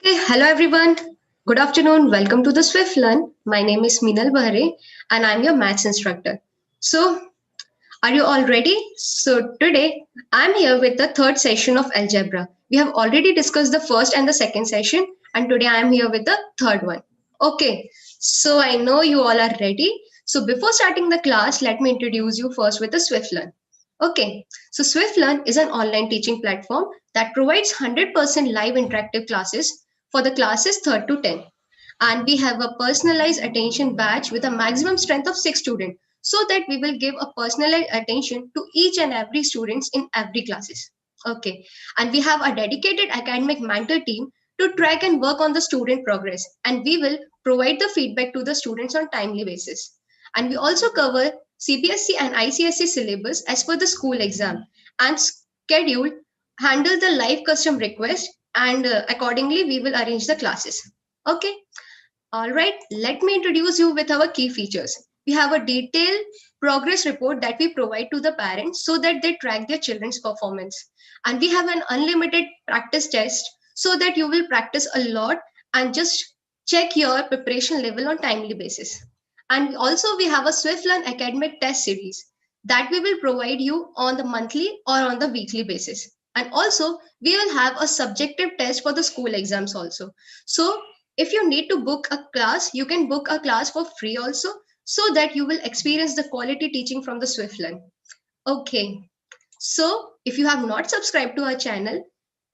Okay, hello everyone. Good afternoon. Welcome to the Swiflearn. My name is Meenal Ma'am and I'm your maths instructor. So, are you all ready? So, today I'm here with the third session of Algebra. We have already discussed the first and the second session, and today I'm here with the third one. Okay, so I know you all are ready. So, before starting the class, let me introduce you first with the Swiflearn. Okay, so Swiflearn is an online teaching platform that provides 100% live interactive classes for the classes 3rd to 10th. And we have a personalized attention batch with a maximum strength of 6 students so that we will give a personalized attention to each and every students in every classes. Okay, and we have a dedicated academic mentor team to track and work on the student progress, and we will provide the feedback to the students on timely basis. And we also cover CBSE and ICSE syllabus as per the school exam and schedule handle the live custom request, and accordingly we will arrange the classes. Okay, all right, let me introduce you with our key features. We have a detailed progress report that we provide to the parents so that they track their children's performance. And we have an unlimited practice test so that you will practice a lot and just check your preparation level on timely basis. And also we have a Swiflearn academic test series that we will provide you on the monthly or on the weekly basis. And also we will have a subjective test for the school exams also. So if you need to book a class, you can book a class for free also so that you will experience the quality teaching from the Swiflearn. Okay, so if you have not subscribed to our channel,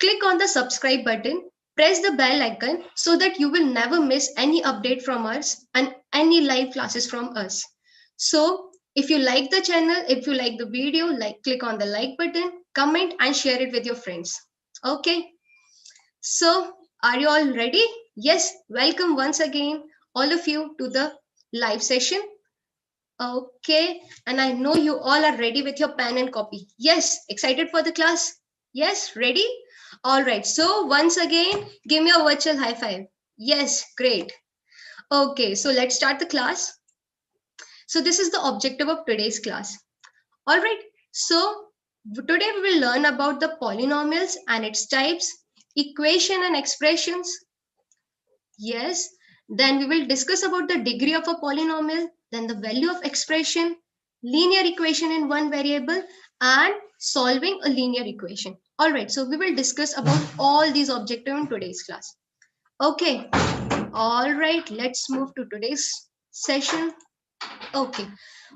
click on the subscribe button, press the bell icon so that you will never miss any update from us and any live classes from us. So if you like the channel, if you like the video, click on the like button, comment and share it with your friends. Okay. So, are you all ready? Yes, welcome once again, all of you, to the live session. Okay, and I know you all are ready with your pen and copy. Yes, excited for the class? Yes, ready? All right, so once again, give me a virtual high five. Yes, great. Okay, so let's start the class. So, this is the objective of today's class. All right, so today we will learn about the polynomials and its types, equation and expressions. Yes, then we will discuss about the degree of a polynomial, then the value of expression, linear equation in one variable, and solving a linear equation. All right, so we will discuss about all these objectives in today's class. Okay, all right, let's move to today's session. Okay,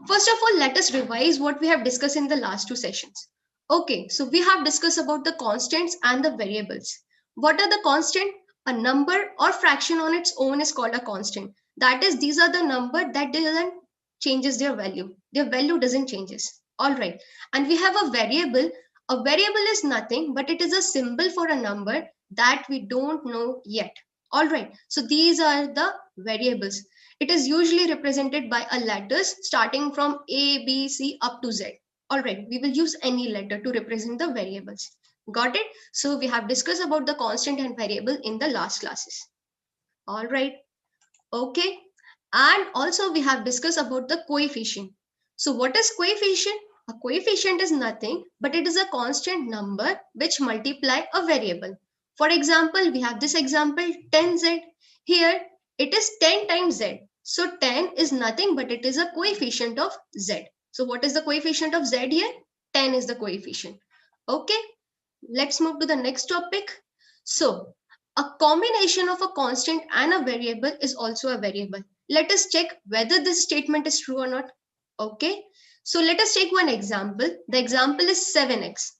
first of all, let us revise what we have discussed in the last two sessions. Okay, so we have discussed about the constants and the variables. What are the constant? A number or fraction on its own is called a constant. That is, these are the number that doesn't changes their value. Their value doesn't changes. All right, and we have a variable. A variable is nothing, but it is a symbol for a number that we don't know yet. All right, so these are the variables. It is usually represented by a letters starting from A, B, C up to Z. All right, we will use any letter to represent the variables. Got it? So we have discussed about the constant and variable in the last classes. All right, okay. And also we have discussed about the coefficient. So what is coefficient? A coefficient is nothing, but it is a constant number which multiply a variable. For example, we have this example 10z. Here it is 10 times z. So 10 is nothing, but it is a coefficient of z. So what is the coefficient of z here? 10 is the coefficient. Okay, let's move to the next topic. So a combination of a constant and a variable is also a variable. Let us check whether this statement is true or not. Okay, so let us take one example. The example is 7x.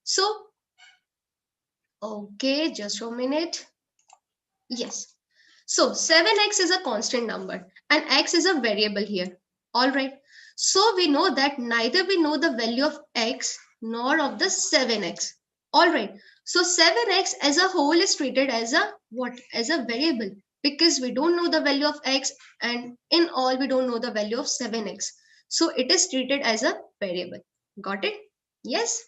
So, okay, just a minute. Yes. So 7x is a constant number and x is a variable here. All right. So we know that neither we know the value of x nor of the 7x. All right. So 7x as a whole is treated as a what? As a variable, because we don't know the value of x, and in all we don't know the value of 7x. So it is treated as a variable. Got it? Yes.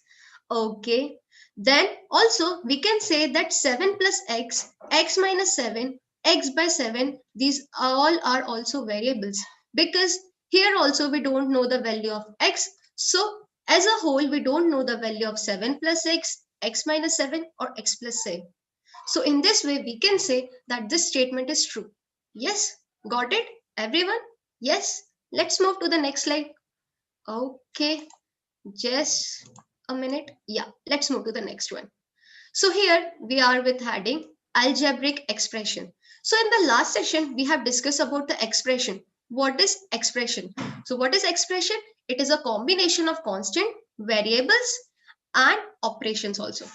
Okay. Then also we can say that 7 plus x, x minus 7, x by 7, these all are also variables, because here also we don't know the value of x. So as a whole we don't know the value of 7 plus x, x minus 7 or x plus 7. So in this way, we can say that this statement is true. Yes, got it, everyone? Yes, let's move to the next slide. Okay, just a minute. Yeah, let's move to the next one. So here we are with heading algebraic expression. So in the last session, we have discussed about the expression. What is expression? So what is expression? It is a combination of constant, variables and operations also.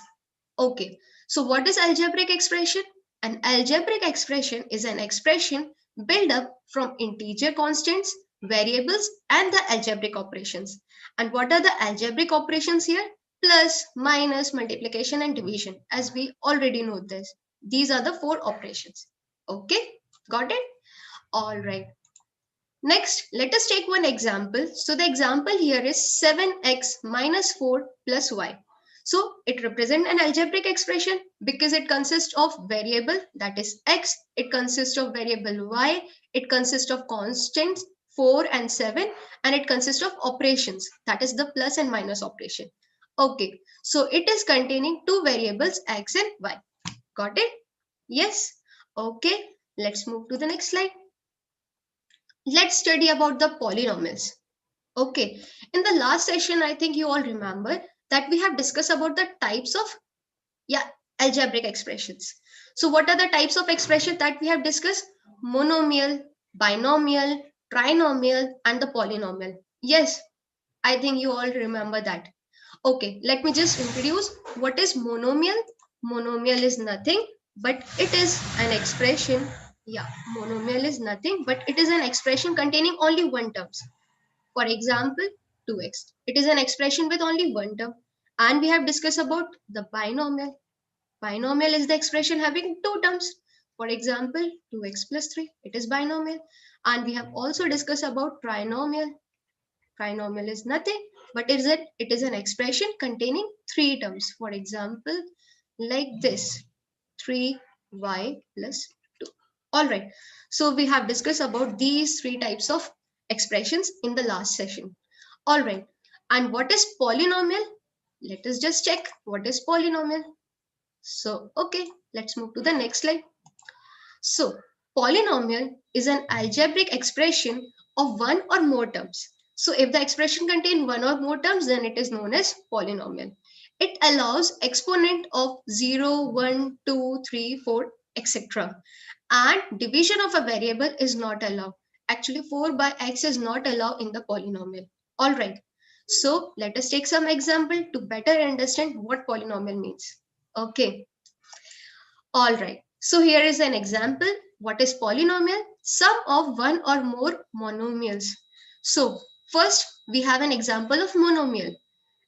Okay, so what is algebraic expression? An algebraic expression is an expression built up from integer constants, variables, and the algebraic operations. And what are the algebraic operations here? Plus, minus, multiplication, and division. As we already know this. These are the four operations. Okay, got it? All right. Next, let us take one example. So the example here is 7x minus 4 plus y. So it represents an algebraic expression because it consists of variable, that is x, it consists of variable y, it consists of constants 4 and 7, and it consists of operations, that is the plus and minus operation. Okay, so it is containing two variables x and y. Got it? Yes. Okay, let's move to the next slide. Let's study about the polynomials. Okay, in the last session, I think you all remember that we have discussed about the types of algebraic expressions. So what are the types of expression that we have discussed? Monomial, binomial, trinomial, and the polynomial. Yes, I think you all remember that. Okay, let me just introduce what is monomial. Monomial is nothing, but it is an expression. Yeah, monomial is nothing, but it is an expression containing only one terms. For example, 2x. It is an expression with only one term. And we have discussed about the binomial. Binomial is the expression having two terms. For example, 2x plus 3. It is binomial. And we have also discussed about trinomial. Trinomial is nothing, but it is an expression containing three terms. For example, like this, 3y plus 2. All right. So we have discussed about these three types of expressions in the last session. All right. And what is polynomial? Let us just check what is polynomial. So, okay, let's move to the next slide. So, polynomial is an algebraic expression of one or more terms. So, if the expression contains one or more terms, then it is known as polynomial. It allows exponent of 0, 1, 2, 3, 4, etc. And division of a variable is not allowed. Actually, 4 by x is not allowed in the polynomial. All right. So, let us take some example to better understand what polynomial means. Okay. All right. So here is an example. What is polynomial? Sum of one or more monomials. So first we have an example of monomial.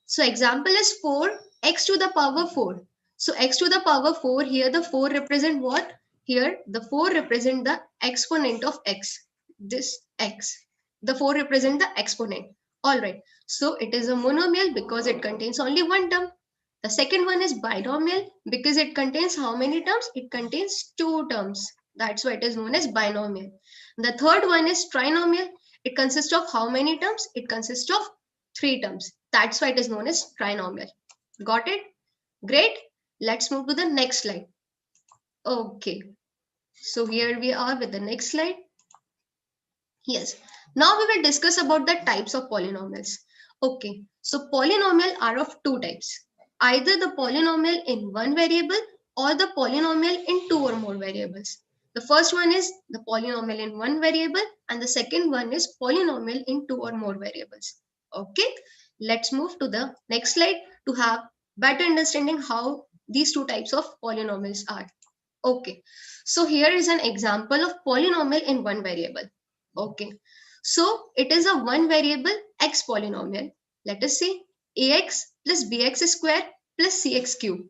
So example is 4x to the power 4. So x to the power 4, here the 4 represent what? Here the 4 represent the exponent of x. This x. The 4 represent the exponent. All right. So it is a monomial because it contains only one term. The second one is binomial because it contains how many terms? It contains two terms. That's why it is known as binomial. The third one is trinomial. It consists of how many terms? It consists of three terms. That's why it is known as trinomial. Got it? Great. Let's move to the next slide. Okay. So here we are with the next slide. Yes. Now we will discuss about the types of polynomials. Okay. So polynomial are of two types. Either the polynomial in one variable or the polynomial in two or more variables. The first one is the polynomial in one variable and the second one is polynomial in two or more variables. Okay, let's move to the next slide to have better understanding how these two types of polynomials are. Okay, so here is an example of polynomial in one variable. Okay, so it is a one variable x polynomial. Let us see ax plus bx square plus cx cube.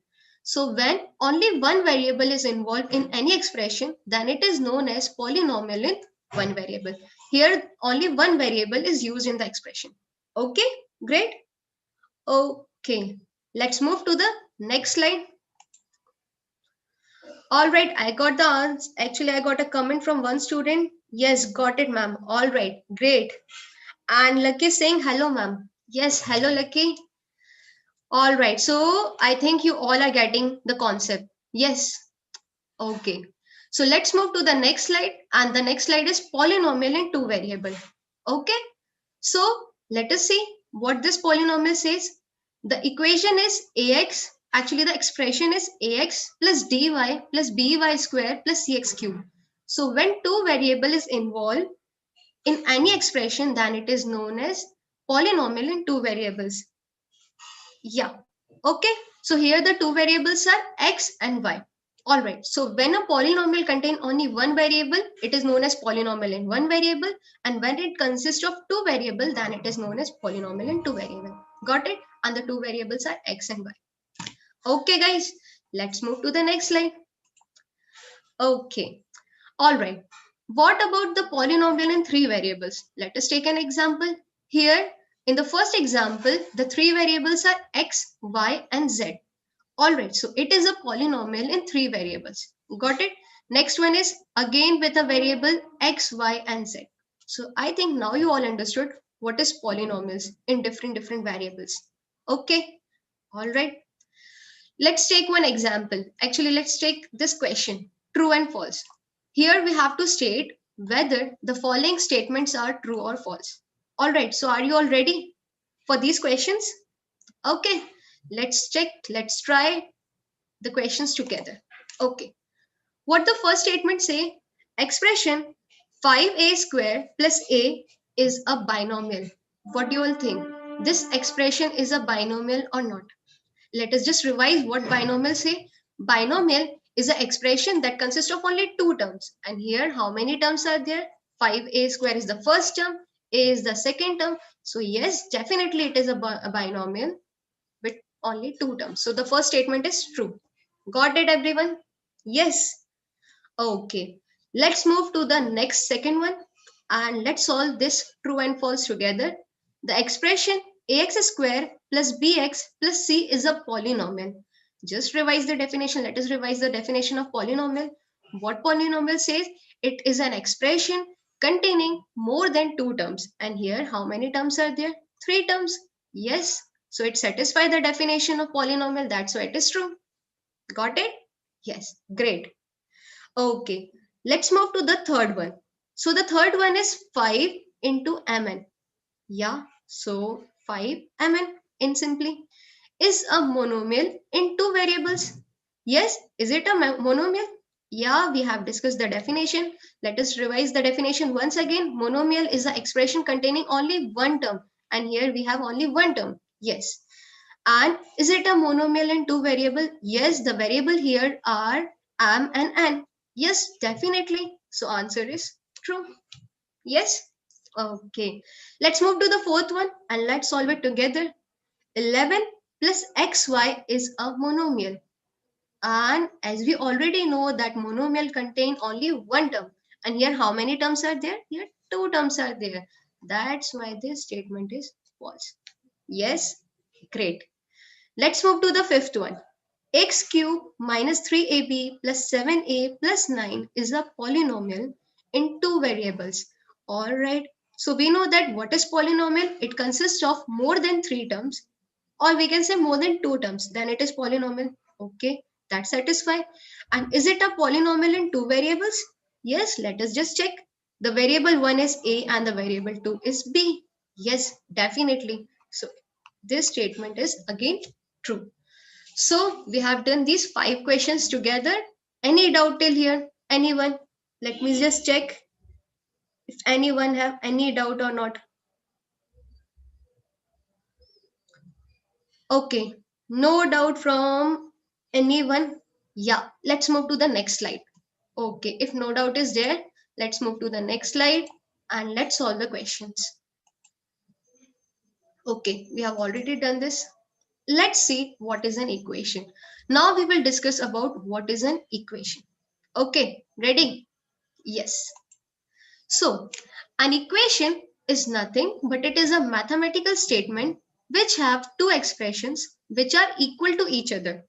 So when only one variable is involved in any expression, then it is known as polynomial in one variable. Here only one variable is used in the expression. Okay, great. Okay, let's move to the next slide. All right, I got the answer. Actually, I got a comment from one student. Yes, got it, ma'am. All right, great. And Lucky saying hello, ma'am. Yes, hello, Lucky. All right, so I think you all are getting the concept. Yes, Okay. So let's move to the next slide, and the next slide is polynomial in two variable. Okay. So let us see what this polynomial says. The equation is ax, actually the expression is ax plus dy plus by square plus cx cube. So when two variable is involved in any expression, then it is known as polynomial in two variables. Yeah. Okay. So here the two variables are x and y. All right. So when a polynomial contains only one variable, it is known as polynomial in one variable. And when it consists of two variables, then it is known as polynomial in two variable. Got it? And the two variables are x and y. Okay, guys. Let's move to the next slide. Okay. All right. What about the polynomial in three variables? Let us take an example. Here, in the first example, the three variables are x, y, and z. Alright, so it is a polynomial in three variables. Got it? Next one is again with a variable x, y, and z. So I think now you all understood what is polynomials in different variables. Okay, alright. Let's take one example. Actually, let's take this question, true and false. Here we have to state whether the following statements are true or false. Alright, so are you all ready for these questions? Okay, let's check, let's try the questions together. Okay. What the first statement say? Expression 5a square plus a is a binomial. What do you all think? This expression is a binomial or not? Let us just revise what binomial say. Binomial is an expression that consists of only two terms. And here how many terms are there? 5a square is the first term, a is the second term. So yes, definitely it is a binomial with only two terms. So the first statement is true. Got it, everyone? Yes. Okay. Let's move to the next second one and let's solve this true and false together. The expression ax square plus bx plus c is a polynomial. Just revise the definition. Let us revise the definition of polynomial. What polynomial says? It is an expression containing more than two terms. And here, how many terms are there? Three terms. Yes. So it satisfies the definition of polynomial. That's why it is true. Got it? Yes. Great. Okay, let's move to the third one. So the third one is 5 into mn. Yeah, so 5 mn in simply is a monomial in two variables. Yes, is it a monomial? Yeah, we have discussed the definition. Let us revise the definition once again. Monomial is an expression containing only one term. And here we have only one term. Yes. And is it a monomial in two variable? Yes, the variable here are am and an. Yes, definitely. So answer is true. Yes. Okay. Let's move to the fourth one and let's solve it together. 11 plus xy is a monomial. And as we already know that monomial contain only one term. And here how many terms are there? Here two terms are there. That's why this statement is false. Yes. Great. Let's move to the fifth one. X cube minus 3ab plus 7a plus 9 is a polynomial in two variables. Alright, so we know that what is polynomial? It consists of more than three terms, or we can say more than two terms, then it is polynomial. Okay, that satisfies. And is it a polynomial in two variables? Yes, let us just check. The variable 1 is a and the variable 2 is b. Yes, definitely. So this statement is again true. So we have done these 5 questions together. Any doubt till here? Anyone? Let me just check if anyone have any doubt or not. Okay, no doubt from anyone. Yeah, let's move to the next slide. Okay, if no doubt is there, let's move to the next slide and let's solve the questions. Okay, we have already done this. Let's see what is an equation. Now we will discuss about what is an equation. Okay, ready? Yes. So, an equation is nothing but it is a mathematical statement which have two expressions which are equal to each other.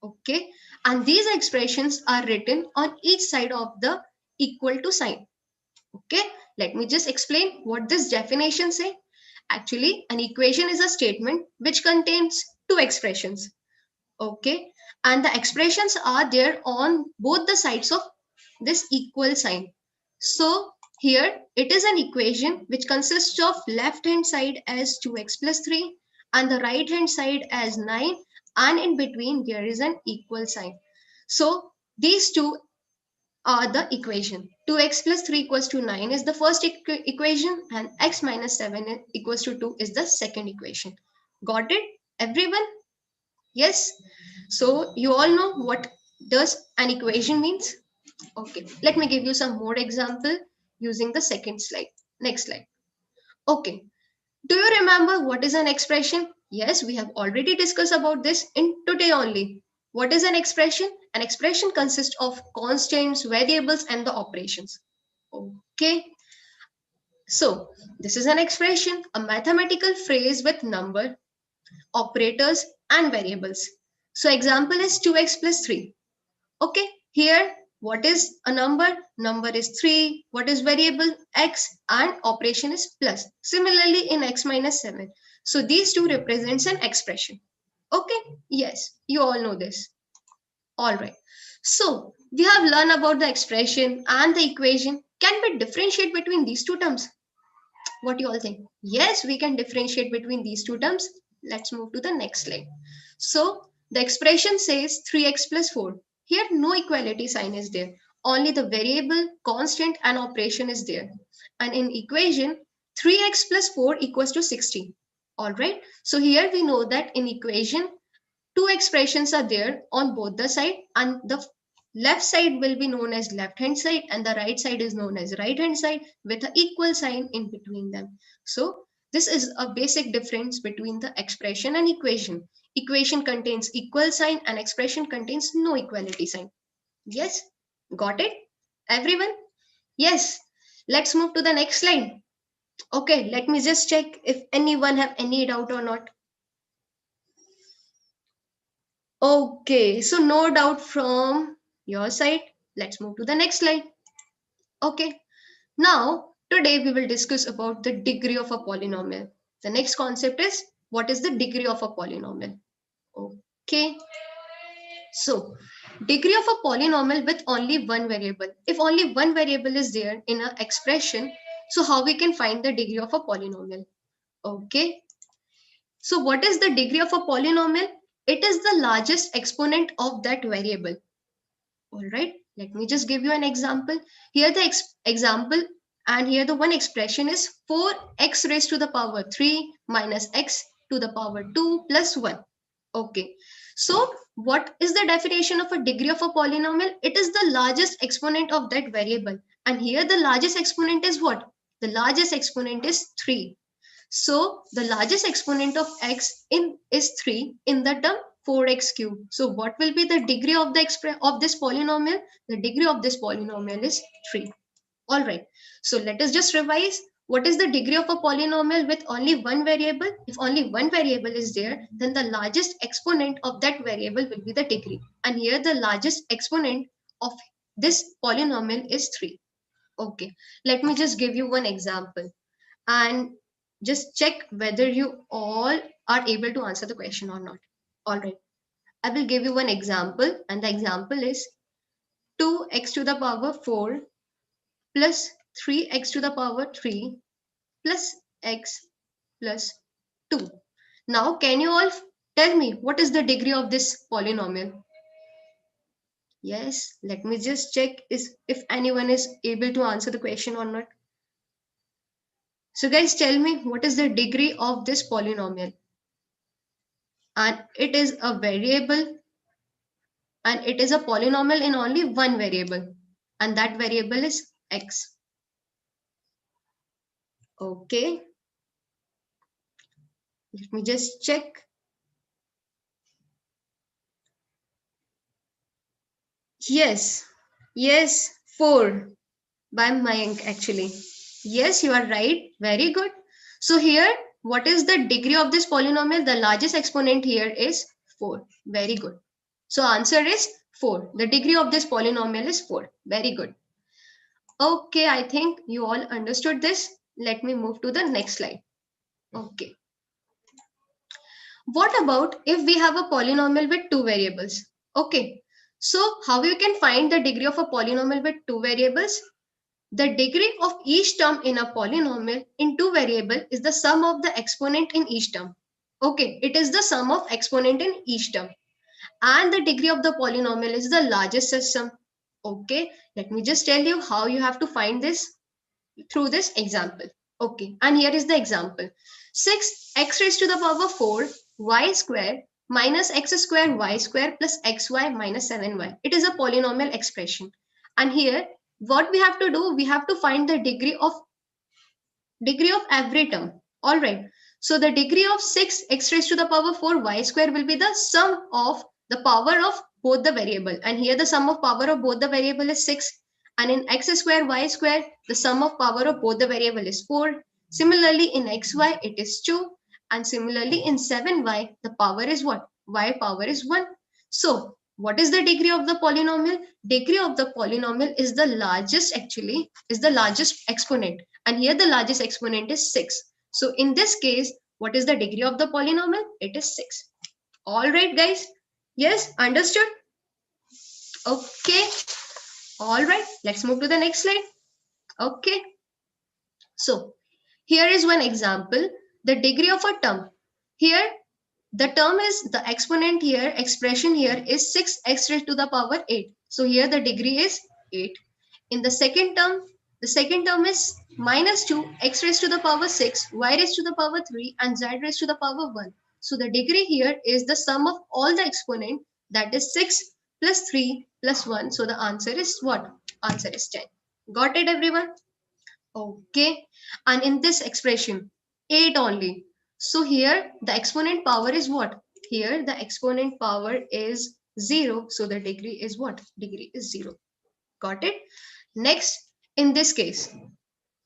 Okay, and these expressions are written on each side of the equal to sign. Okay, let me just explain what this definition say. Actually, an equation is a statement which contains two expressions. Okay, and the expressions are there on both the sides of this equal sign. So here it is an equation which consists of left hand side as 2x plus 3 and the right hand side as 9, and in between there is an equal sign. So these two are the equation. 2x plus 3 equals to 9 is the first equation, and x minus 7 equals to 2 is the second equation. Got it, everyone? Yes. So you all know what does an equation means. Okay, let me give you some more example using the second slide. Next slide. Okay, do you remember what is an expression? Yes, we have already discussed about this in today only. What is an expression? An expression consists of constants, variables, and the operations. Okay, so this is an expression, a mathematical phrase with number, operators, and variables. So example is 2x plus 3. Okay, here what is a number? Number is 3. What is variable? X, and operation is plus. Similarly in x minus 7. So these two represents an expression. Okay, yes, you all know this. All right. So we have learned about the expression and the equation. Can we differentiate between these two terms? What do you all think? Yes, we can differentiate between these two terms. Let's move to the next slide. So the expression says 3x plus 4. Here no equality sign is there. Only the variable, constant, and operation is there. And in equation, 3x plus 4 equals to 16. Alright. So here we know that in equation, two expressions are there on both the side, and the left side will be known as left hand side and the right side is known as right hand side with an equal sign in between them. So this is a basic difference between the expression and equation. Equation contains equal sign and expression contains no equality sign. Yes, got it, everyone? Yes, let's move to the next slide. Okay, let me just check if anyone have any doubt or not. Okay, so no doubt from your side. Let's move to the next slide. Okay, now today we will discuss about the degree of a polynomial. The next concept is what is the degree of a polynomial. Okay, so degree of a polynomial with only one variable. If only one variable is there in an expression, so how we can find the degree of a polynomial? Okay, so what is the degree of a polynomial? It is the largest exponent of that variable. All right, let me just give you an example. Here the example, and here the one expression is 4x raised to the power 3 minus x to the power 2 plus 1. Okay, so what is the definition of a degree of a polynomial? It is the largest exponent of that variable. And here the largest exponent is what? The largest exponent is 3. So the largest exponent of x in is 3 in the term 4x cubed. So what will be the degree of the of this polynomial? The degree of this polynomial is 3. All right. So let us just revise. What is the degree of a polynomial with only one variable? If only one variable is there, then the largest exponent of that variable will be the degree. And here the largest exponent of this polynomial is 3. Okay. Let me just give you one example and just check whether you all are able to answer the question or not. All right. I will give you one example, and the example is 2x to the power 4 plus 3x to the power 3 plus x plus 2. Now, can you all tell me what is the degree of this polynomial? Yes, let me just check if anyone is able to answer the question or not. So guys, tell me what is the degree of this polynomial? And it is a variable, and it is a polynomial in only one variable, and that variable is x. Okay, let me just check. Yes, yes, 4 by Mayank actually. Yes, you are right. Very good. So here, what is the degree of this polynomial? The largest exponent here is 4. Very good. So answer is 4. The degree of this polynomial is 4. Very good. Okay, I think you all understood this. Let me move to the next slide. Okay. What about if we have a polynomial with two variables? Okay, so how you can find the degree of a polynomial with two variables? The degree of each term in a polynomial in two variable is the sum of the exponent in each term. Okay, it is the sum of exponent in each term. And the degree of the polynomial is the largest such sum. Okay, let me just tell you how you have to find this through this example. Okay, and here is the example. 6x raised to the power 4 y square minus x square y square plus xy minus 7y. It is a polynomial expression. And here, what we have to do, we have to find the degree of every term. All right. So the degree of 6x raised to the power 4 y square will be the sum of the power of both the variable. And here the sum of power of both the variable is 6. And in x square y square, the sum of power of both the variable is 4. Similarly, in xy, it is 2. And similarly, in 7y, the power is what? Y power is 1. So what is the degree of the polynomial? Degree of the polynomial is the largest exponent, and here the largest exponent is 6. So in this case, what is the degree of the polynomial? It is 6. All right, guys. Yes, understood? Okay. All right. Let's move to the next slide. Okay. So here is one example. The degree of a term. Here, the term is the exponent here, expression here is 6x raised to the power 8. So here the degree is 8. In the second term is minus 2, x raised to the power 6, y raised to the power 3, and z raised to the power 1. So the degree here is the sum of all the exponent, that is 6 plus 3 plus 1. So the answer is what? Answer is 10. Got it, everyone? Okay. And in this expression, 8 only. So here the exponent power is what? Here the exponent power is 0. So the degree is what? Degree is 0. Got it? Next, in this case,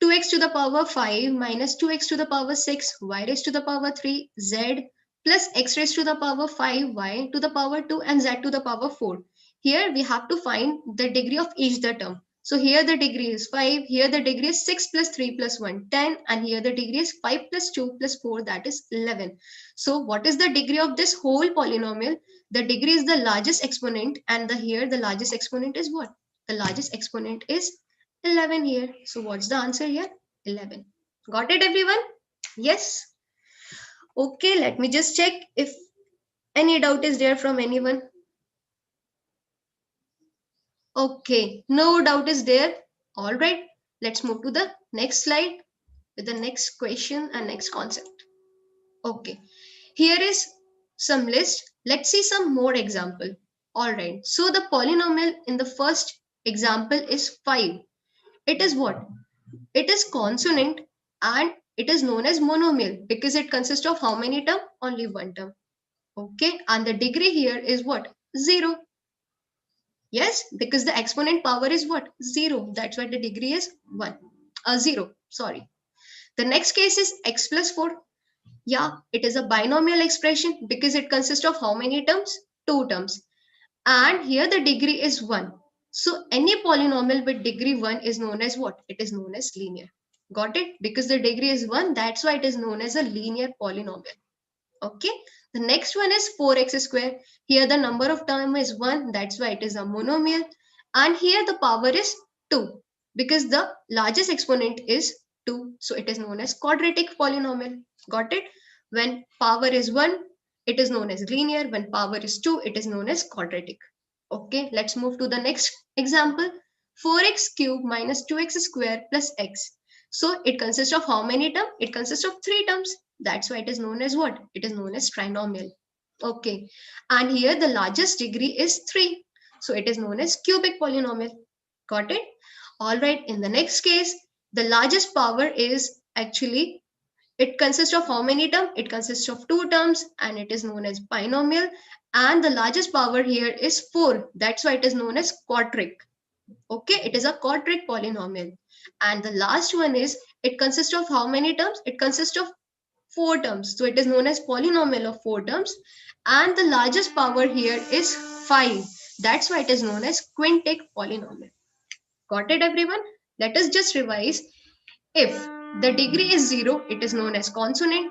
2x to the power 5 minus 2x to the power 6, y raised to the power 3, z plus x raised to the power 5, y to the power 2, and z to the power 4. Here we have to find the degree of each the term. So here the degree is 5, here the degree is 6 plus 3 plus 1, 10, and here the degree is 5 plus 2 plus 4, that is 11. So what is the degree of this whole polynomial? The degree is the largest exponent, and here the largest exponent is what? The largest exponent is 11 here. So what's the answer here? 11. Got it, everyone? Yes. Okay, let me just check if any doubt is there from anyone. Okay, no doubt is there. All right, let's move to the next slide with the next question and next concept. Okay, here is some list. Let's see some more example. All right, so the polynomial in the first example is 5. It is what? It is consonant and it is known as monomial because it consists of how many terms? Only one term. Okay, and the degree here is what? 0. Yes, because the exponent power is what? 0. That's why the degree is 1. 0. Sorry. The next case is x plus 4. Yeah, it is a binomial expression because it consists of how many terms? 2 terms. And here the degree is 1. So any polynomial with degree 1 is known as what? It is known as linear. Got it? Because the degree is 1, that's why it is known as a linear polynomial. Okay. The next one is 4x square. Here the number of term is 1, that's why it is a monomial. And here the power is 2 because the largest exponent is 2. So it is known as quadratic polynomial. Got it? When power is 1, it is known as linear. When power is 2, it is known as quadratic. Okay, let's move to the next example. 4x cube minus 2x square plus x. So it consists of how many terms? It consists of 3 terms. That's why it is known as what? It is known as trinomial. Okay, and here the largest degree is 3. So it is known as cubic polynomial. Got it? All right, in the next case, the largest power is actually, it consists of how many terms? It consists of 2 terms and it is known as binomial. And the largest power here is 4. That's why it is known as quadric. Okay, it is a quadric polynomial. And the last one is, it consists of how many terms? It consists of 4 terms. So it is known as polynomial of 4 terms. And the largest power here is 5. That's why it is known as quintic polynomial. Got it, everyone? Let us just revise. If the degree is 0, it is known as constant,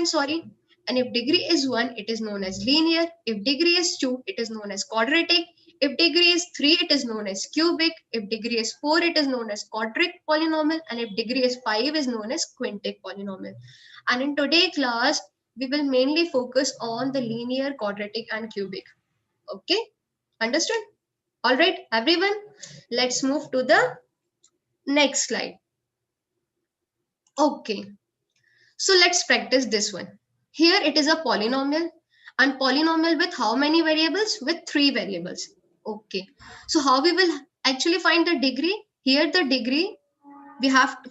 sorry. And if degree is 1, it is known as linear. If degree is 2, it is known as quadratic. If degree is 3, it is known as cubic. If degree is 4, it is known as quadric polynomial. And if degree is 5, is known as quintic polynomial. And in today's class, we will mainly focus on the linear, quadratic, and cubic. Okay, understood? All right, everyone, let's move to the next slide. Okay, so let's practice this one. Here it is a polynomial, and polynomial with how many variables? With 3 variables. Okay, so how we will actually find the degree? Here the degree, we have to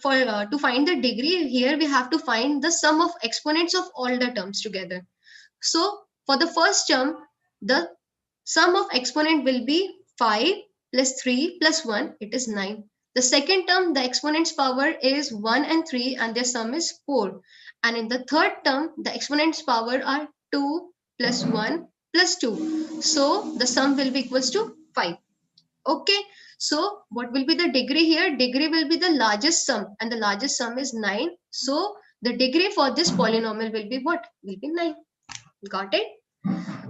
find the degree, here we have to find the sum of exponents of all the terms together. So for the first term, the sum of exponent will be 5 plus 3 plus 1, it is 9. The second term, the exponent's power is 1 and 3 and their sum is 4. And in the third term, the exponent's power are 2 plus 1 plus 2. So the sum will be equals to 5. Okay, so what will be the degree here? Degree will be the largest sum, and the largest sum is 9. So the degree for this polynomial will be what? Will be 9. Got it?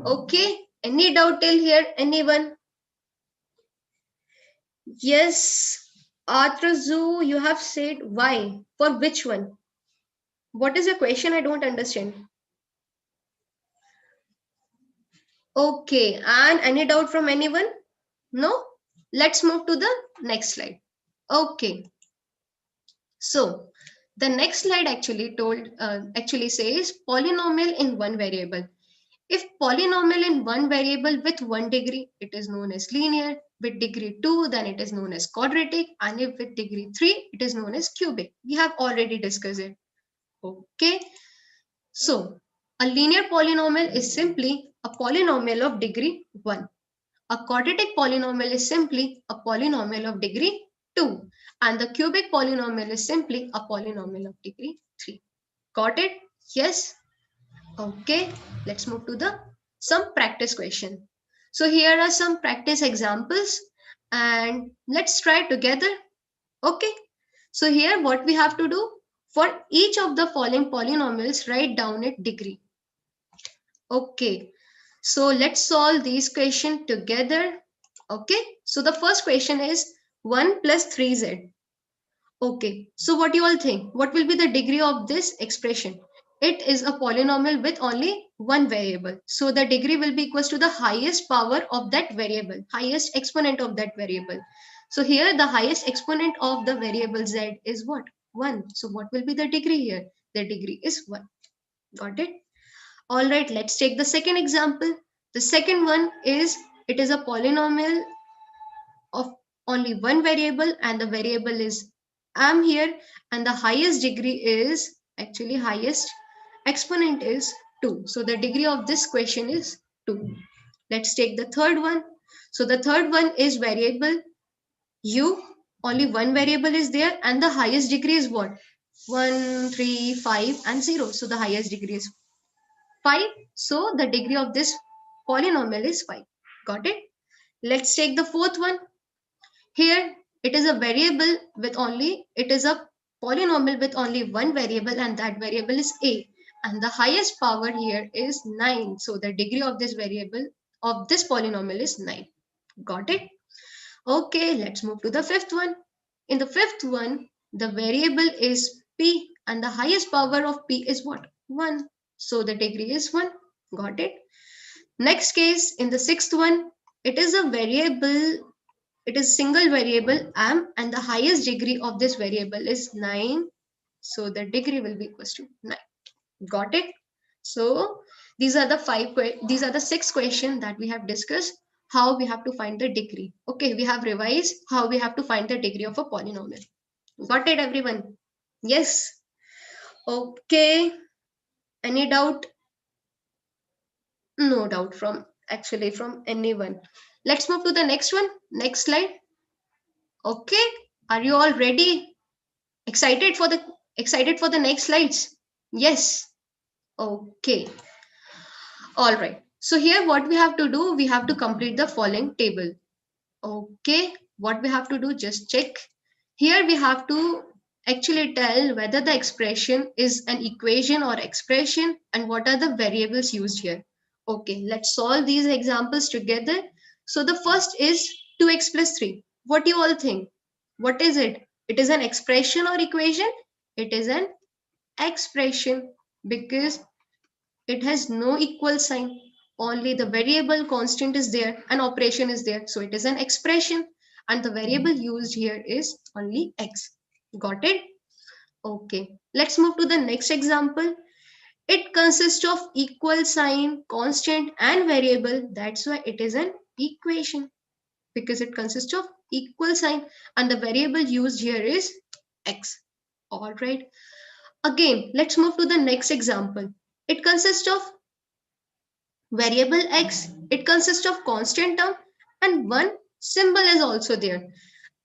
Okay, any doubt till here? Anyone? Yes, Atrazu, you have said why? For which one? What is your question? I don't understand. Okay, and any doubt from anyone? No? Let's move to the next slide. Okay, so the next slide actually says polynomial in one variable. If polynomial in one variable with 1 degree, it is known as linear. With degree 2, then it is known as quadratic. And if with degree 3, it is known as cubic. We have already discussed it. Okay. So, a linear polynomial is simply a polynomial of degree 1. A quadratic polynomial is simply a polynomial of degree 2. And the cubic polynomial is simply a polynomial of degree 3. Got it? Yes? Okay, let's move to the some practice question. So here are some practice examples and let's try together. Okay, so here what we have to do, for each of the following polynomials, write down its degree. Okay, so let's solve these questions together. Okay, so the first question is 1 plus 3z. Okay, so what you all think? What will be the degree of this expression? It is a polynomial with only one variable. So the degree will be equals to the highest power of that variable, highest exponent of that variable. So here the highest exponent of the variable z is what? 1. So what will be the degree here? The degree is 1. Got it? All right, let's take the second example. The second one is, it is a polynomial of only one variable and the variable is am here, and the highest degree is actually highest exponent is 2. So the degree of this question is 2. Let's take the third one. So the third one is variable u, only one variable is there and the highest degree is what? 1, 3, 5 and 0. So the highest degree is 5. So the degree of this polynomial is 5. Got it? Let's take the fourth one. Here it is a variable with only, it is a polynomial with only one variable and that variable is a, and the highest power here is 9. So the degree of this variable of this polynomial is 9. Got it? Okay, let's move to the fifth one. In the fifth one, the variable is p and the highest power of p is what? 1. So the degree is 1. Got it? Next case, in the sixth one, it is a variable, it is single variable am and the highest degree of this variable is 9. So the degree will be equals to 9. Got it? So these are the 6 questions that we have discussed, how we have to find the degree. Okay, we have revised how we have to find the degree of a polynomial. Got it, everyone? Yes. Okay. Any doubt? No doubt from anyone. Let's move to the next one. Next slide. Okay, are you all ready? Excited for the next slides? Yes. Okay. All right. So here what we have to do, we have to complete the following table. Okay. What we have to do, just check. Here we have to actually tell whether the expression is an equation or expression and what are the variables used here. Okay, let's solve these examples together. So the first is 2x plus 3. What do you all think? What is it? It is an expression or equation? It is an expression because it has no equal sign. Only the variable constant is there and operation is there. So it is an expression and the variable used here is only x. Got it? Okay, let's move to the next example. It consists of equal sign, constant and variable. That's why it is an equation because it consists of equal sign and the variable used here is x. All right. Again, let's move to the next example. It consists of variable x, it consists of constant term and one symbol is also there.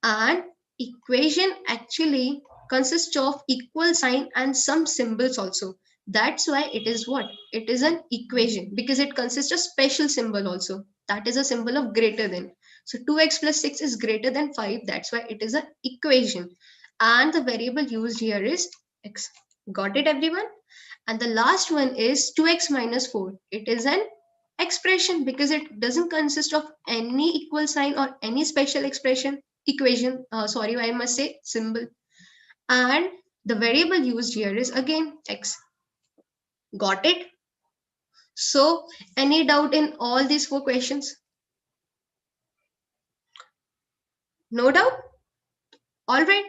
And equation actually consists of equal sign and some symbols also. That's why it is what? It is an equation because it consists of special symbol also. That is a symbol of greater than. So 2x plus 6 is greater than 5. That's why it is an equation. And the variable used here is x. Got it, everyone? And the last one is 2x minus 4. It is an expression because it doesn't consist of any equal sign or any special expression equation, sorry, I must say symbol. And the variable used here is again x. Got it? So any doubt in all these four questions? No doubt? All right.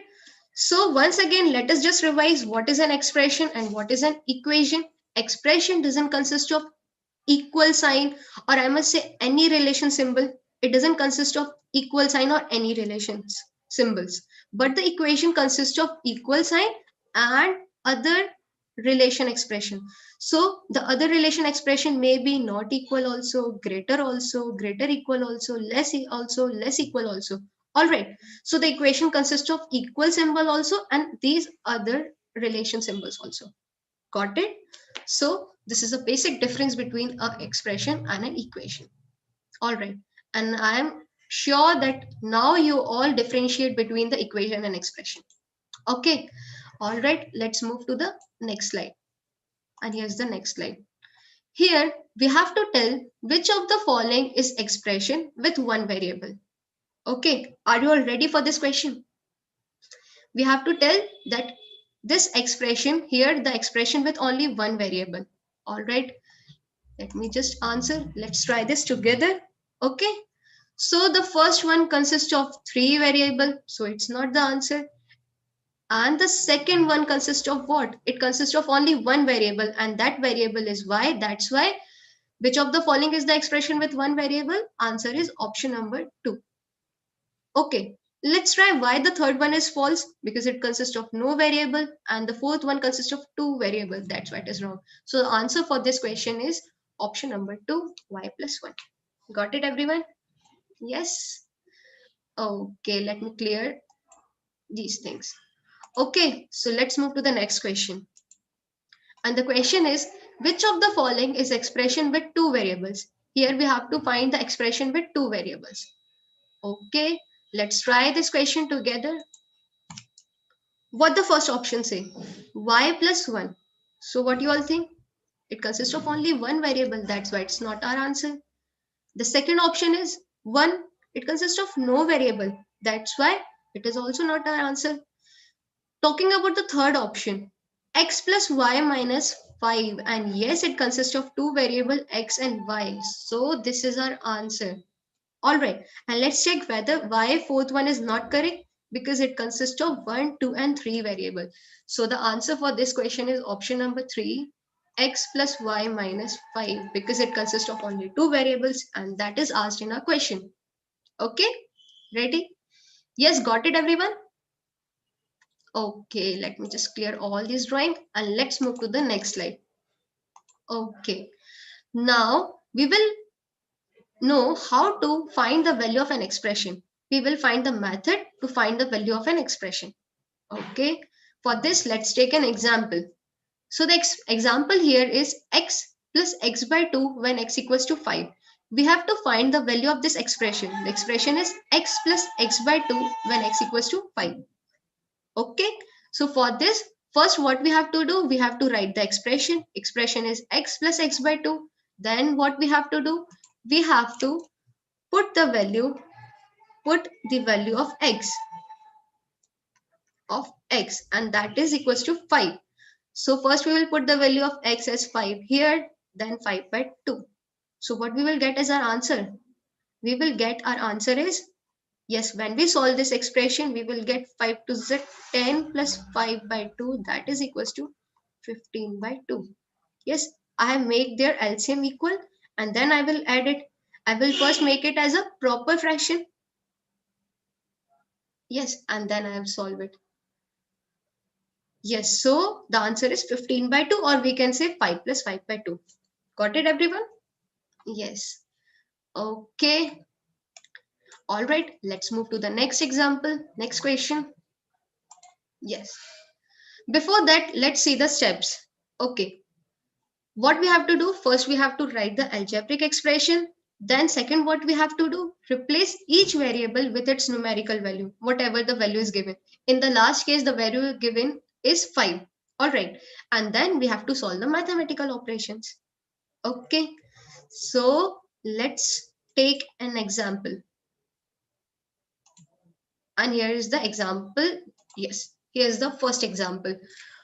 So once again, let us just revise what is an expression and what is an equation. Expression doesn't consist of equal sign or I must say any relation symbol. It doesn't consist of equal sign or any relations symbols. But the equation consists of equal sign and other relation expression. So the other relation expression may be not equal also, greater equal also, less equal also. All right. So the equation consists of equal symbol also and these other relation symbols also. Got it? So this is a basic difference between an expression and an equation. All right. And I am sure that now you all differentiate between the equation and expression. Okay. All right. Let's move to the next slide. And here's the next slide. Here we have to tell which of the following is expression with one variable. Okay. Are you all ready for this question? We have to tell that this expression here, the expression with only one variable. All right. Let me just answer. Let's try this together. Okay. So the first one consists of three variable. So it's not the answer. And the second one consists of what? It consists of only one variable and that variable is y. That's why which of the following is the expression with one variable? Answer is option number 2. Okay. Let's try why the third one is false because it consists of no variable and the fourth one consists of two variables. That's why it is wrong. So the answer for this question is option number 2, y plus 1. Got it, everyone? Yes. Okay, let me clear these things. Okay, so let's move to the next question. And the question is, which of the following is expression with two variables? Here we have to find the expression with two variables. Okay, let's try this question together. What the first option say? Y plus 1. So what you all think? It consists of only one variable. That's why it's not our answer. The second option is 1. It consists of no variable. That's why it is also not our answer. Talking about the third option, x plus y minus 5. And yes, it consists of two variable x and y. So this is our answer. All right. And let's check whether y fourth one is not correct because it consists of 1, 2 and 3 variable. So the answer for this question is option number 3, x plus y minus 5 because it consists of only two variables and that is asked in our question. Okay, ready? Yes, got it, everyone? Okay, let me just clear all these drawing and let's move to the next slide. Okay, now we will know how to find the value of an expression. We will find the method to find the value of an expression. Okay, for this, let's take an example. So the example here is x plus x by 2 when x equals to 5. We have to find the value of this expression. The expression is x plus x by 2 when x equals to 5. Okay, So for this, first what we have to do, we have to write the expression. Expression is x plus x by 2. Then what we have to do, we have to put the value of x, and that is equals to 5. So first we will put the value of x as 5 here, then 5 by 2. So what we will get as our answer? We will get our answer is, yes, when we solve this expression, we will get 5 to z 10 plus 5 by 2, that is equals to 15 by 2. Yes, I have made their LCM equal, and then I will add it. I will first make it as a proper fraction. Yes, and then I have solved it. Yes, so the answer is 15 by 2, or we can say 5 plus 5 by 2. Got it, everyone? Yes. Okay. All right, let's move to the next example, next question. Yes. Before that, let's see the steps. Okay. What we have to do? First, we have to write the algebraic expression. Then second, what we have to do? Replace each variable with its numerical value, whatever the value is given. In the last case, the value given is 5. All right. And then we have to solve the mathematical operations. Okay. So let's take an example. And here is the example. Yes, here's the first example.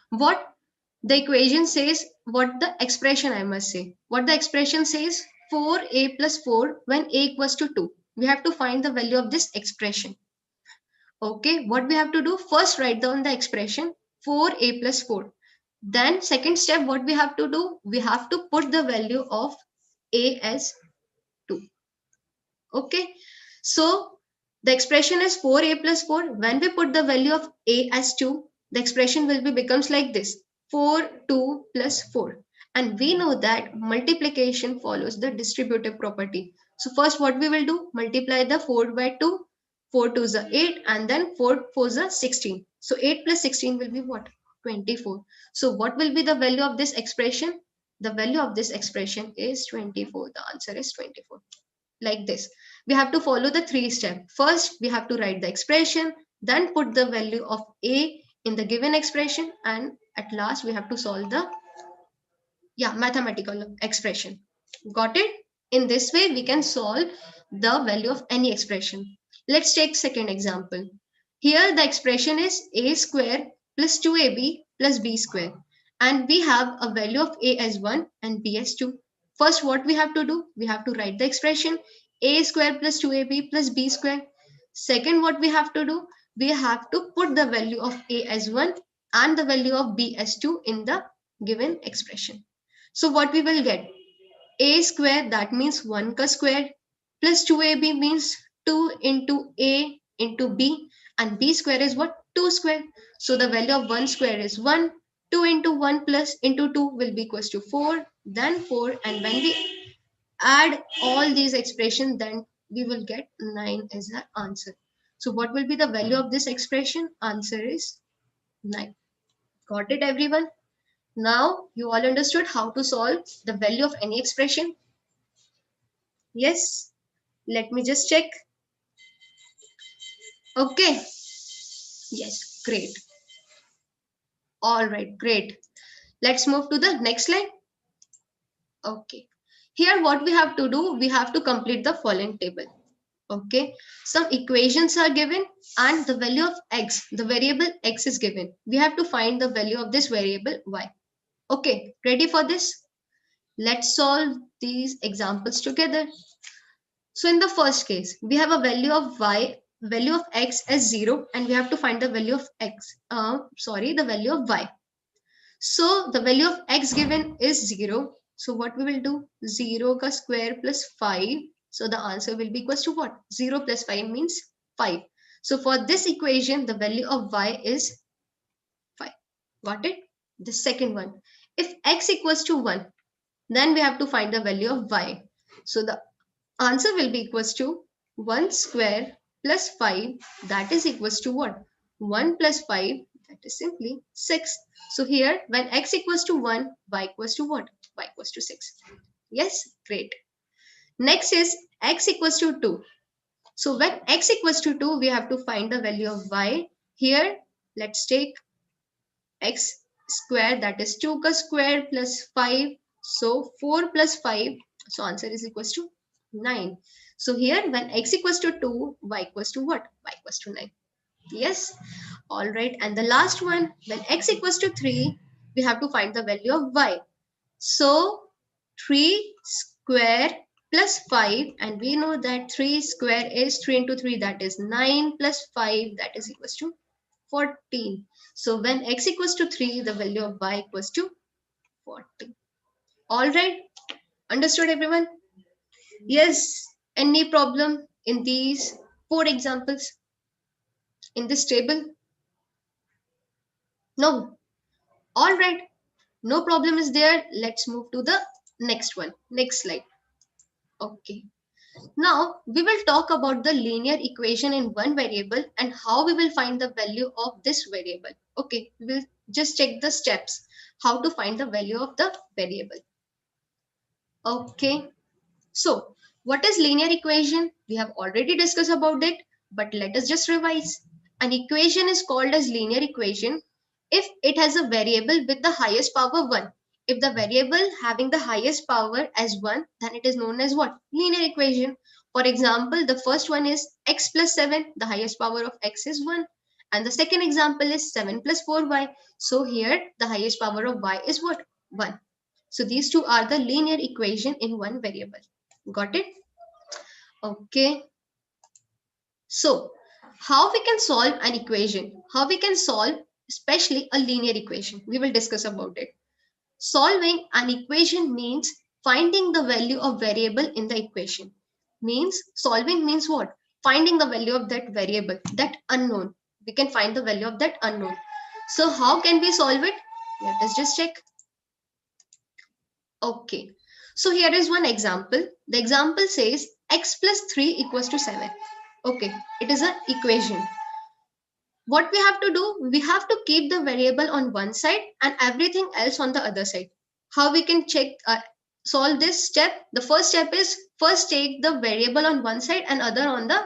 What the equation says, what the expression, I must say, what the expression says, 4a plus 4 when a equals to 2. We have to find the value of this expression. Okay, what we have to do? First write down the expression 4a plus 4. Then second step, what we have to do? We have to put the value of a as 2. Okay, so the expression is 4a plus 4. When we put the value of a as 2, the expression will be becomes like this: 4, 2 plus 4. And we know that multiplication follows the distributive property. So first what we will do, multiply the 4 by 2, 4 to the 8, and then 4 4 the 16. So 8 plus 16 will be what? 24. So what will be the value of this expression? The value of this expression is 24. The answer is 24. Like this. We have to follow the 3 steps. First, we have to write the expression, then put the value of a in the given expression, and at last we have to solve the mathematical expression. Got it? In this way, we can solve the value of any expression. Let's take second example. Here the expression is a square plus 2ab plus b square, and we have a value of a as 1 and b as 2. First, what we have to do? We have to write the expression a square plus 2ab plus b square. Second, what we have to do? We have to put the value of a as 1 and the value of b as 2 in the given expression. So what we will get? A square, that means 1 ka square, plus 2ab means 2 into a into b, and b square is what? 2 square. So the value of 1 square is 1. 2 into 1 plus into 2 will be equals to 4, then 4, and when we add all these expressions, then we will get 9 as the answer. So what will be the value of this expression? Answer is 9. Got it, everyone? Now you all understood how to solve the value of any expression? Yes? Let me just check. Okay. Yes, great. All right, great. Let's move to the next slide. Okay. Here what we have to do, we have to complete the following table. Okay. Some equations are given and the value of x, the variable x is given. We have to find the value of this variable y. Okay, ready for this? Let's solve these examples together. So in the first case, we have a value of x as 0, and we have to find the value of the value of y. So the value of x given is 0. So what we will do? 0 ka square plus 5. So the answer will be equals to what? 0 plus 5 means 5. So for this equation, the value of y is 5. Got it? The second one. If x equals to 1, then we have to find the value of y. So the answer will be equals to 1 square plus 5, that is equals to what? 1 plus 5, that is simply 6. So here when x equals to 1, y equals to what? Y equals to 6. Yes, great. Next is x equals to 2. So when x equals to 2, we have to find the value of y. Here, let's take x square, that is 2 ka square plus 5. So 4 plus 5. So answer is equals to 9. So here when x equals to 2, y equals to what? Y equals to 9. Yes. All right. And the last one, when x equals to 3, we have to find the value of y. So 3 square plus 5, and we know that 3 square is 3 into 3, that is 9, plus 5, that is equals to 14. So when x equals to 3, the value of y equals to 40. All right. Understood, everyone? Yes. Any problem in these 4 examples in this table? No. All right. No problem is there. Let's move to the next one. Next slide. Okay. Now we will talk about the linear equation in one variable and how we will find the value of this variable. Okay, we'll just check the steps how to find the value of the variable. Okay, so what is linear equation? We have already discussed about it, but let us just revise. An equation is called as linear equation if it has a variable with the highest power 1. If the variable having the highest power as 1, then it is known as what? Linear equation. For example, the first one is x plus 7. The highest power of x is 1. And the second example is 7 plus 4y. So here the highest power of y is what? 1. So these two are the linear equation in one variable. Got it? Okay. So how we can solve an equation? How we can solve especially a linear equation? We will discuss about it. Solving an equation means finding the value of variable in the equation. Means solving means what? Finding the value of that variable, that unknown. We can find the value of that unknown. So how can we solve it? Let us just check. Okay. So here is one example. The example says x plus 3 equals to 7. Okay. It is an equation. What we have to do? We have to keep the variable on one side and everything else on the other side. How we can check, solve this step? The first step is first take the variable on one side and other on the,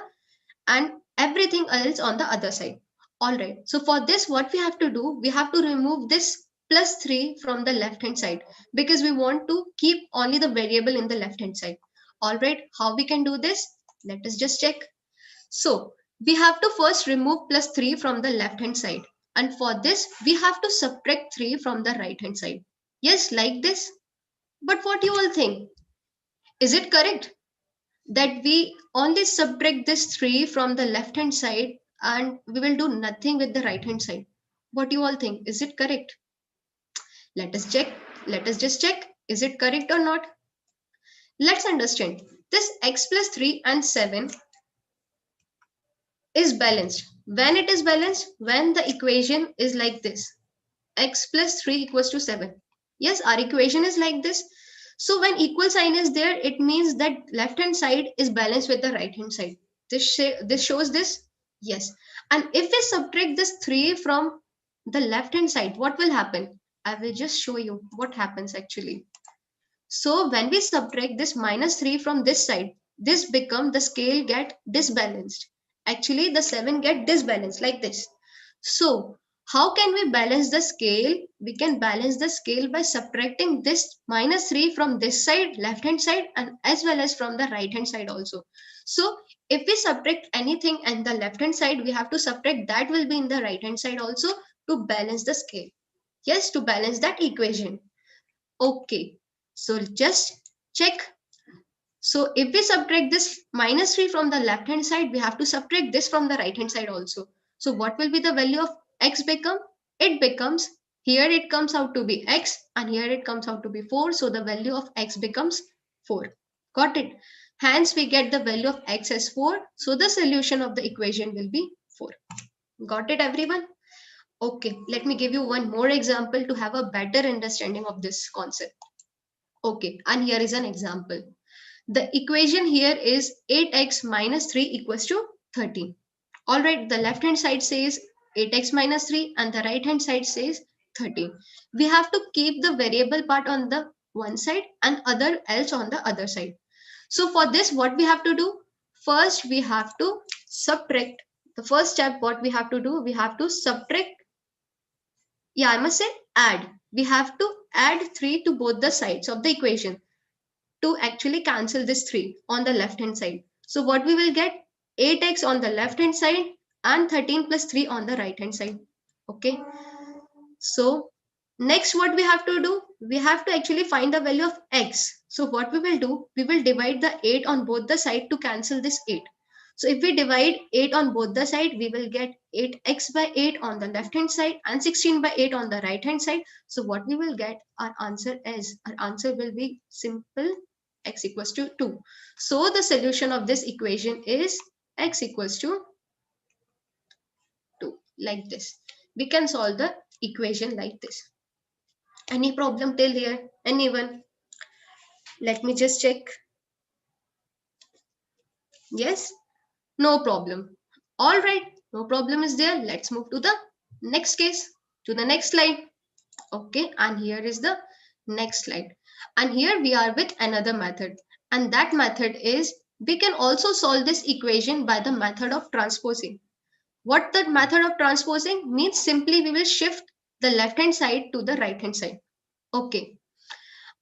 and everything else on the other side. All right. So for this, what we have to do? We have to remove this plus 3 from the left hand side because we want to keep only the variable in the left hand side. All right. How we can do this? Let us just check. So we have to first remove plus 3 from the left hand side. And for this, we have to subtract 3 from the right hand side. Yes, like this. But what you all think? Is it correct that we only subtract this 3 from the left hand side and we will do nothing with the right hand side? What you all think? Is it correct? Let us check. Let us just check. Is it correct or not? Let's understand. This x plus 3 and 7 is balanced. When it is balanced? When the equation is like this. X plus 3 equals to 7. Yes, our equation is like this. So when equal sign is there, it means that left hand side is balanced with the right hand side. This shows this. Yes. And if we subtract this 3 from the left hand side, what will happen? I will just show you what happens actually. So when we subtract this minus 3 from this side, this become the scale get disbalanced. Actually, the 7 get disbalanced like this. So how can we balance the scale? We can balance the scale by subtracting this minus 3 from this side, left hand side, and as well as from the right hand side also. So if we subtract anything and the left hand side, we have to subtract that will be in the right hand side also to balance the scale. Yes, to balance that equation. Okay, so just check. So if we subtract this minus 3 from the left hand side, we have to subtract this from the right hand side also. So what will be the value of x become? It becomes, here it comes out to be x and here it comes out to be 4. So the value of x becomes 4. Got it? Hence we get the value of x as 4. So the solution of the equation will be 4. Got it, everyone? Okay, let me give you one more example to have a better understanding of this concept. Okay, and here is an example. The equation here is 8x minus 3 equals to 13. All right, the left hand side says 8x minus 3 and the right hand side says 13. We have to keep the variable part on the one side and other else on the other side. So for this, what we have to do? First, we have to subtract. The first step, what we have to do? We have to subtract Yeah, I must say add. We have to add 3 to both the sides of the equation to actually cancel this 3 on the left hand side. So what we will get, 8x on the left hand side and 13 plus 3 on the right hand side. Okay. So next what we have to do, we have to actually find the value of x. So what we will do, we will divide the 8 on both the side to cancel this 8. So if we divide 8 on both the side, we will get 8x by 8 on the left hand side and 16 by 8 on the right hand side. So what we will get, our answer will be simple, x equals to 2. So the solution of this equation is x equals to 2, like this. We can solve the equation like this. Any problem till here? Anyone? Let me just check. Yes? No problem. All right. No problem is there. Let's move to the next case, to the next slide. Okay. And here is the next slide. And here we are with another method. And that method is, we can also solve this equation by the method of transposing. What the method of transposing means, simply we will shift the left hand side to the right hand side. Okay.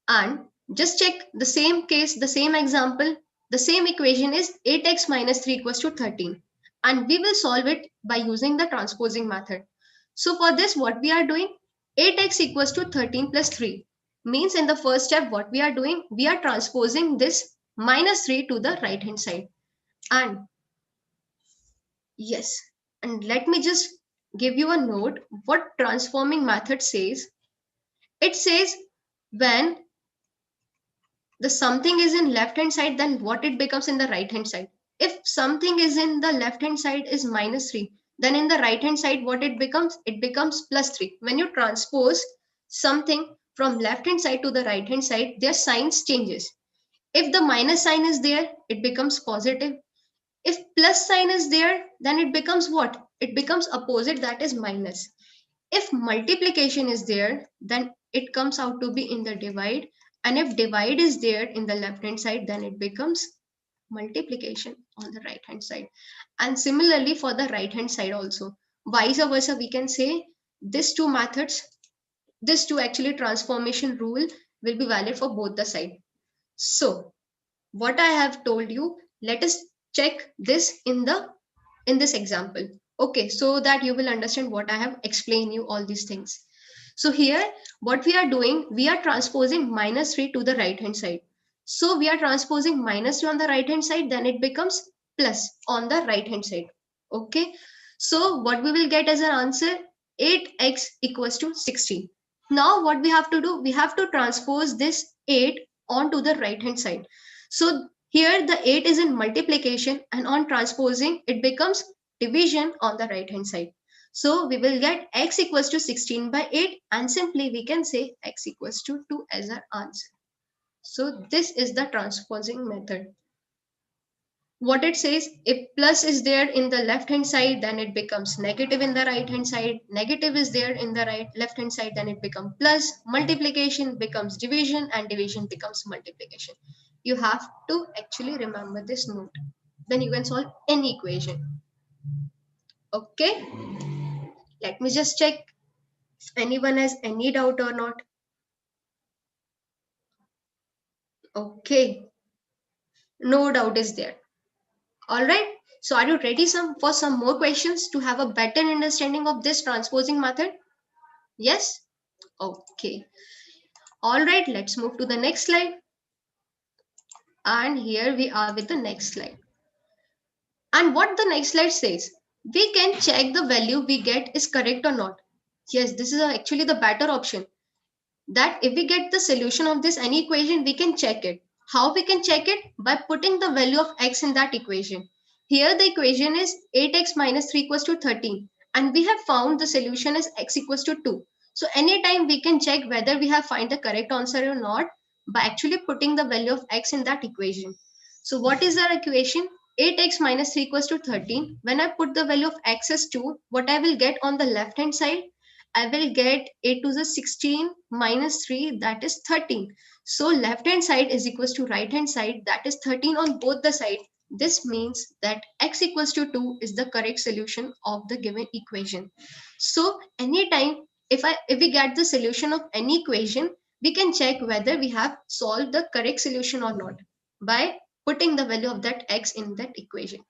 And just check the same case, the same example, the same equation is 8x minus 3 equals to 13. And we will solve it by using the transposing method. So for this, what we are doing, 8x equals to 13 plus 3. Means in the first step, what we are doing, we are transposing this minus 3 to the right hand side. And yes, and let me just give you a note what transforming method says. It says when the something is in left hand side, then what it becomes in the right hand side. If something is in the left hand side is minus 3, then in the right hand side what it becomes plus 3. When you transpose something from left hand side to the right hand side, their signs changes. If the minus sign is there, it becomes positive. If plus sign is there, then it becomes what? It becomes opposite, that is minus. If multiplication is there, then it comes out to be in the divide. And if divide is there in the left hand side, then it becomes multiplication on the right hand side. And similarly for the right hand side also. Vice versa, we can say these two methods, this two actually transformation rule will be valid for both the side. So what I have told you, let us check this in this example. Okay, so that you will understand what I have explained you all these things. So here, what we are doing, we are transposing minus 3 to the right hand side. So we are transposing minus 3 on the right hand side, then it becomes plus on the right hand side. Okay, so what we will get as an answer, 8x equals to 16. Now what we have to do, we have to transpose this 8 onto the right hand side. So here the 8 is in multiplication, and on transposing it becomes division on the right hand side. So we will get x equals to 16 by 8, and simply we can say x equals to 2 as our answer. So this is the transposing method. What it says, if plus is there in the left hand side, then it becomes negative in the right hand side. Negative is there in the left hand side, then it becomes plus. Multiplication becomes division, and division becomes multiplication. You have to actually remember this note. Then you can solve any equation. Okay, let me just check if anyone has any doubt or not. Okay, no doubt is there. All right, so are you ready for some more questions to have a better understanding of this transposing method? Yes? Okay. All right, let's move to the next slide. And here we are with the next slide. And what the next slide says, we can check the value we get is correct or not. Yes, this is actually the better option. That if we get the solution of this any equation, we can check it. How we can check it? By putting the value of x in that equation. Here the equation is 8x minus 3 equals to 13, and we have found the solution is x equals to 2. So anytime we can check whether we have find the correct answer or not by actually putting the value of x in that equation. So what is our equation? 8x minus 3 equals to 13. When I put the value of x as 2, what I will get on the left hand side? I will get 8 to the 16 minus 3, that is 13. So left hand side is equals to right hand side, that is 13 on both the side. This means that x equals to 2 is the correct solution of the given equation. So anytime if we get the solution of any equation, we can check whether we have solved the correct solution or not by putting the value of that x in that equation.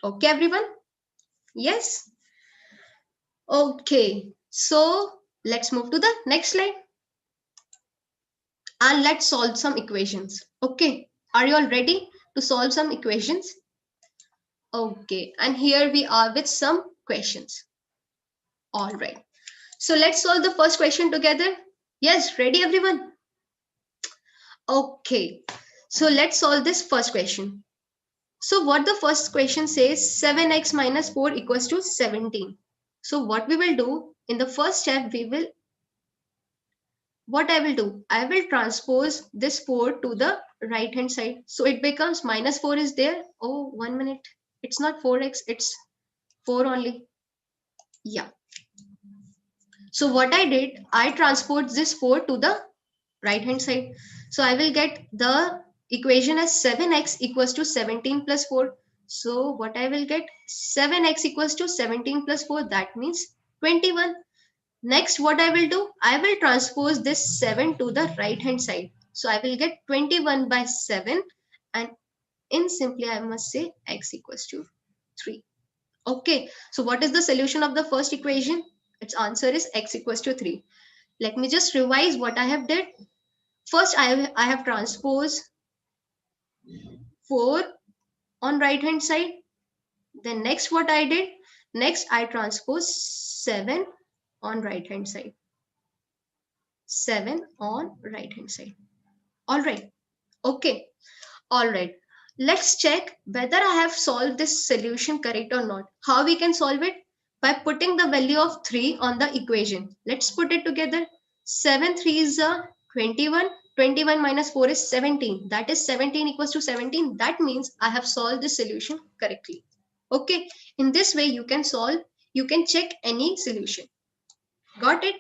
Okay, everyone? Yes? Okay. So let's move to the next slide and let's solve some equations. Okay. Are you all ready to solve some equations? Okay. And here we are with some questions. All right. So let's solve the first question together. Yes, ready everyone? Okay. So let's solve this first question. So what the first question says, 7x minus 4 equals to 17. So what we will do in the first step, what I will do, I will transpose this 4 to the right hand side. So it becomes minus 4 is there. Oh, 1 minute. It's not 4x, it's 4 only. Yeah. So what I did, I transposed this 4 to the right hand side. So I will get the equation as 7x equals to 17 plus 4. So what I will get, 7x equals to 17 plus 4, that means 21. Next, what I will do, I will transpose this 7 to the right hand side. So I will get 21 by 7, and in simply I must say x equals to 3. Okay, so what is the solution of the first equation? Its answer is x equals to 3. Let me just revise what I have did. First, I have transposed 4 on right hand side. Then next what I did, next I transposed 7 on right hand side. 7 on right hand side. All right. Okay. All right. Let's check whether I have solved this solution correct or not. How we can solve it? By putting the value of 3 on the equation. Let's put it together. 7 3 is 21. 21 minus 4 is 17. That is 17 equals to 17. That means I have solved this solution correctly. Okay. In this way you can solve, you can check any solution. Got it?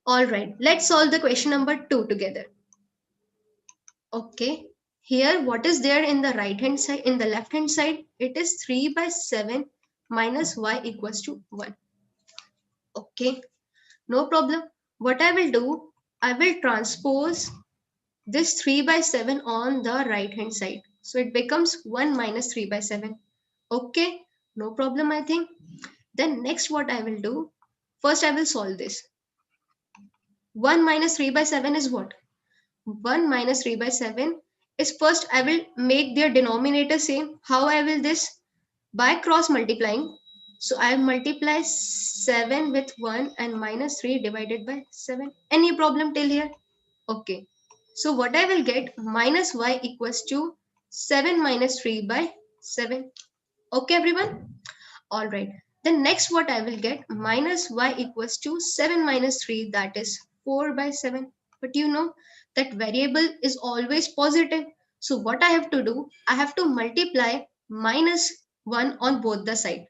All right. Let's solve the question number 2 together. Okay, here what is there in the right hand side, in the left hand side? It is 3 by 7 minus y equals to 1. Okay, no problem. What I will do, I will transpose this 3 by 7 on the right hand side. So it becomes 1 minus 3 by 7. Okay, no problem I think. Then next what I will do, first I will solve this. 1 minus 3 by 7 is what? 1 minus 3 by 7 is, first I will make their denominator same. How I will this? By cross multiplying. So I multiply 7 with 1 and minus 3 divided by 7. Any problem till here? Okay. So what I will get, minus y equals to 7 minus 3 by 7. Okay everyone? Alright. Then next what I will get, minus y equals to 7 minus 3, that is 4 by 7. But you know that variable is always positive. So what I have to do, I have to multiply minus 1 on both the side.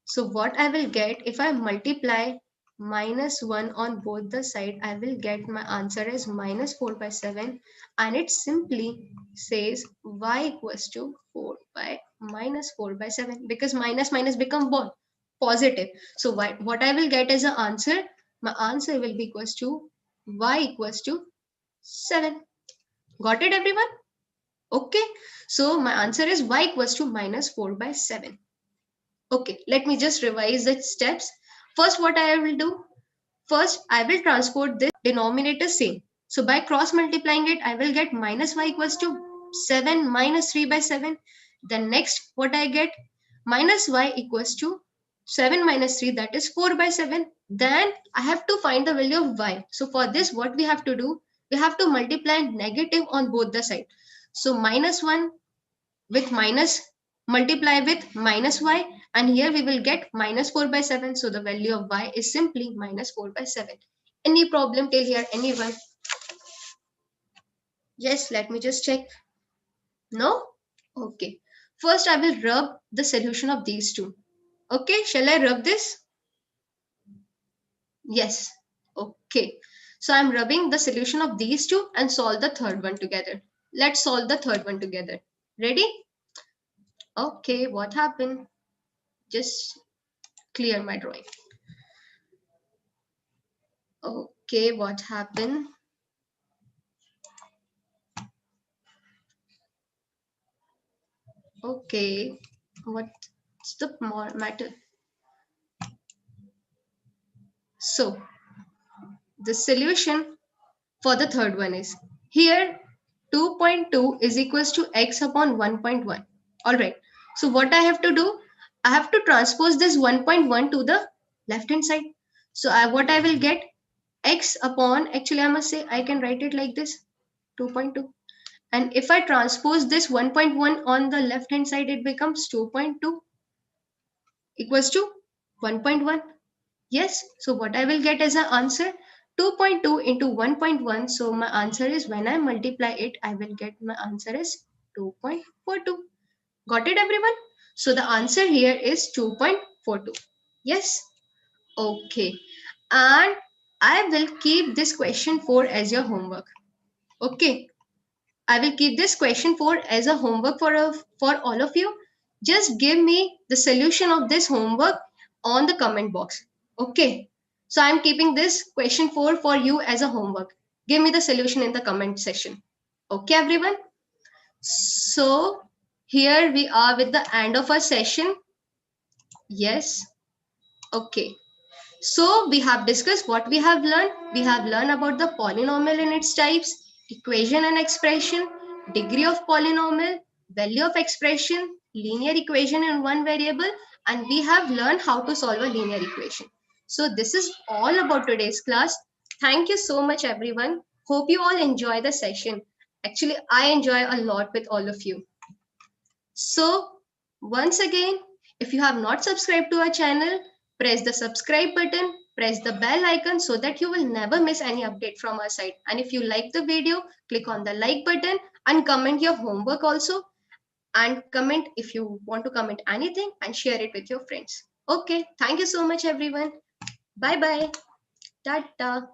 So what I will get, if I multiply minus 1 on both the side, I will get my answer as minus 4 by 7, and it simply says y equals to 4 by minus 4 by 7, because minus minus become positive. So what I will get as an answer, my answer will be equals to y equals to 7. Got it everyone? Okay, so my answer is y equals to minus 4 by 7. Okay, let me just revise the steps. First, what I will do? First, I will transport this denominator same. So by cross multiplying it, I will get minus y equals to 7 minus 3 by 7. Then next, what I get? Minus y equals to 7 minus 3, that is 4 by 7. Then I have to find the value of y. So for this, what we have to do? We have to multiply negative on both the sides. So minus 1 with minus, multiply with minus y, and here we will get minus 4 by 7. So the value of y is simply minus 4 by 7. Any problem till here? Anyone? Yes, let me just check. No? Okay. First, I will rub the solution of these two. Okay, shall I rub this? Yes. Okay. So I'm rubbing the solution of these two and solve the third one together. Let's solve the third one together. Ready? Okay, what happened? Just clear my drawing. Okay, what happened? Okay, what's the matter? So, the solution for the third one is here 2.2 is equals to x upon 1.1. All right. So what I have to do, I have to transpose this 1.1 to the left hand side. So what I will get x upon, actually I must say I can write it like this 2.2. And if I transpose this 1.1 on the left hand side, it becomes 2.2 equals to 1.1. Yes, so what I will get as an answer 2.2 into 1.1. So my answer is when I multiply it, I will get my answer is 2.42. Got it, everyone? So the answer here is 2.42. Yes, okay. And I will keep this question 4 as your homework. Okay, I will keep this question 4 as a homework for all of you. Just give me the solution of this homework on the comment box. Okay. So I'm keeping this question 4 for you as a homework. Give me the solution in the comment section. Okay, everyone. So here we are with the end of our session. Yes. Okay. So we have discussed what we have learned. We have learned about the polynomial and its types, equation and expression, degree of polynomial, value of expression, linear equation in one variable, and we have learned how to solve a linear equation. So this is all about today's class. Thank you so much, everyone. Hope you all enjoy the session. Actually, I enjoy a lot with all of you. So, once again, if you have not subscribed to our channel, press the subscribe button, press the bell icon so that you will never miss any update from our side. And if you like the video, click on the like button and comment your homework also. And comment if you want to comment anything and share it with your friends. Okay, thank you so much, everyone. Bye bye. Tata.